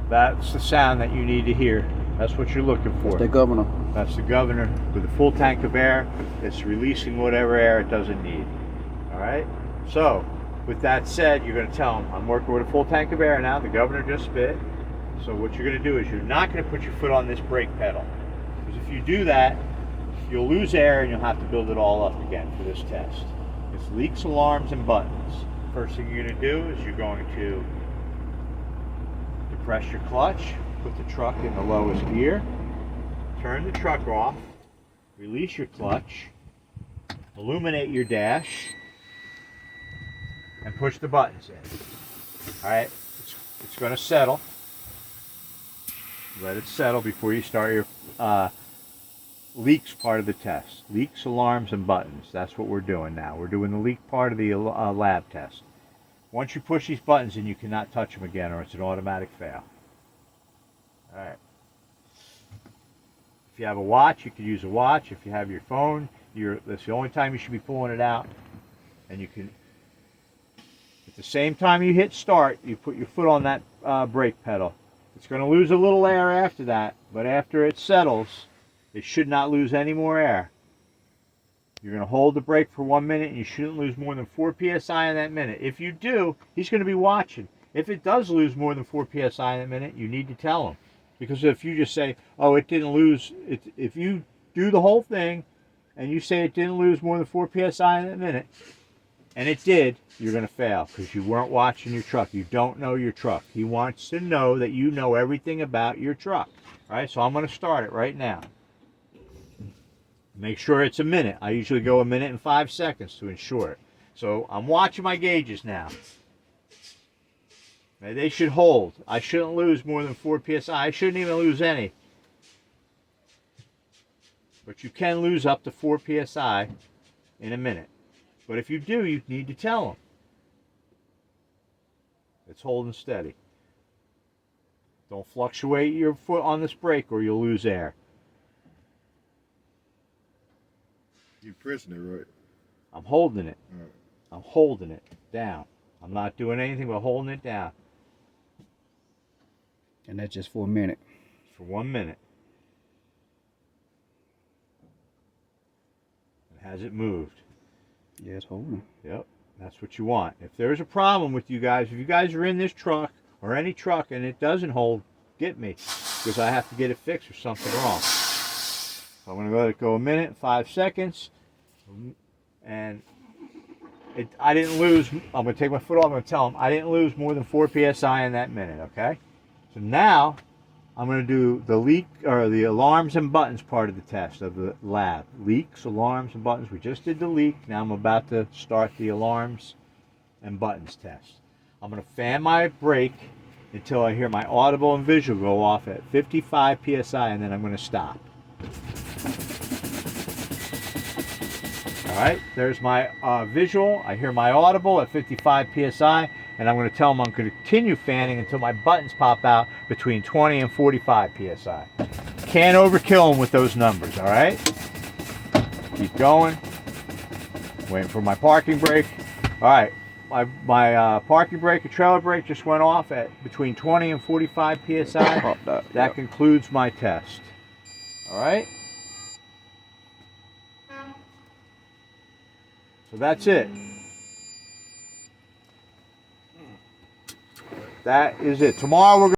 That's the sound that you need to hear. That's what you're looking for. That's the governor. That's the governor with a full tank of air. It's releasing whatever air it doesn't need. All right? So, with that said, you're going to tell them, I'm working with a full tank of air now. The governor just spit. So what you're going to do is you're not going to put your foot on this brake pedal. Because if you do that, you'll lose air and you'll have to build it all up again for this test. It's leaks, alarms, and buttons. First thing you're going to do is you're going to depress your clutch, put the truck in the lowest gear, turn the truck off, release your clutch, illuminate your dash, and push the buttons in. Alright, it's going to settle. Let it settle before you start your leaks part of the test. Leaks, alarms, and buttons. That's what we're doing now. We're doing the leak part of the lab test. Once you push these buttons in, you cannot touch them again or it's an automatic fail. Alright. If you have a watch, you can use a watch. If you have your phone, that's the only time you should be pulling it out. And you can, at the same time you hit start, you put your foot on that brake pedal. It's going to lose a little air after that, but after it settles, it should not lose any more air. You're going to hold the brake for 1 minute, and you shouldn't lose more than 4 psi in that minute. If you do, he's going to be watching. If it does lose more than 4 psi in a minute, you need to tell him. Because if you just say, oh, it didn't lose, if you do the whole thing, and you say it didn't lose more than 4 psi in a minute, and it did, you're going to fail because you weren't watching your truck. You don't know your truck. He wants to know that you know everything about your truck. All right, so I'm going to start it right now. Make sure it's a minute. I usually go 1 minute and 5 seconds to ensure it. So I'm watching my gauges now. Now, they should hold. I shouldn't lose more than 4 psi. I shouldn't even lose any. But you can lose up to 4 psi in a minute. But if you do, you need to tell them. It's holding steady. Don't fluctuate your foot on this brake or you'll lose air. You're pressing it, right? I'm holding it. Right. I'm holding it down. I'm not doing anything but holding it down. And that's just for a minute. For 1 minute. Has it moved? Yeah, it's holding. Yep, that's what you want. If there's a problem with you guys, if you guys are in this truck or any truck and it doesn't hold, get me, because I have to get it fixed or something wrong. So I'm going to let it go 1 minute and 5 seconds, and I didn't lose. I'm going to take my foot off. I'm going to tell them I didn't lose more than 4 psi in that minute. Okay. So now I'm going to do the leak or the alarms and buttons part of the test of the lab. Leaks, alarms, and buttons. We just did the leak. Now I'm about to start the alarms and buttons test. I'm going to fan my brake until I hear my audible and visual go off at 55 psi, and then I'm going to stop. All right, there's my visual. I hear my audible at 55 psi, and I'm going to tell them I'm going to continue fanning until my buttons pop out between 20 and 45 psi. Can't overkill them with those numbers, all right? Keep going. Waiting for my parking brake. All right, my parking brake and trailer brake just went off at between 20 and 45 psi. That concludes my test. All right? So that's it. That is it. Tomorrow we're going to